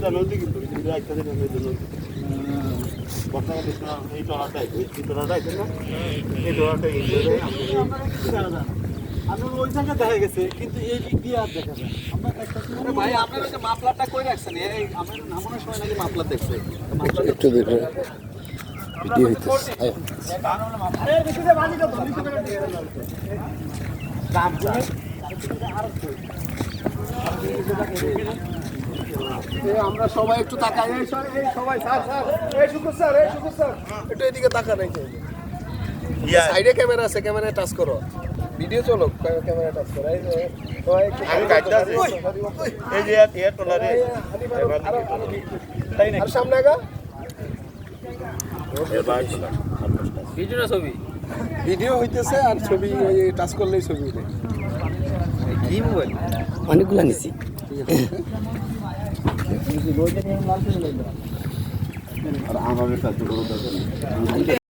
এটা নদী কিন্তু একটা দিন নদী বর্তমানে এই টলাটাই এই টলাটাই না এই টলাটাই আমি ওই জায়গায় দেখা গেছে কিন্তু এই দিক দিয়ে আর দেখা যায় আমরা ভাই আপনার ওই যে মাপলারটা কই রাখছেন এই আমার নামানোর সময় নাকি মাপলার দেখছে একটু দেখো ভিডিও হইতেছে আরে বেশিতে বাজি তো ধরি করে দিয়ে দাম করে আমরা সবাই একটু তাকাই এই সবাই স্যার এই শুকুর স্যার একটু এদিকে তাকান এই সাইডে ক্যামেরা আছে ক্যামেরা টাচ করো ভিডিও চলো ক্যামেরা টাচ করো এই যে সবাই একটু আমি কাটতে আছি এই যে এর টলারে তাই না আর সামনে আগা ভিডিও না ছবি ভিডিও হইতেছে আর ছবি ওই টাচ করলেই ছবি উঠে কি মোবাইল অনেকগুলা নিছি আর আমাদের সাথে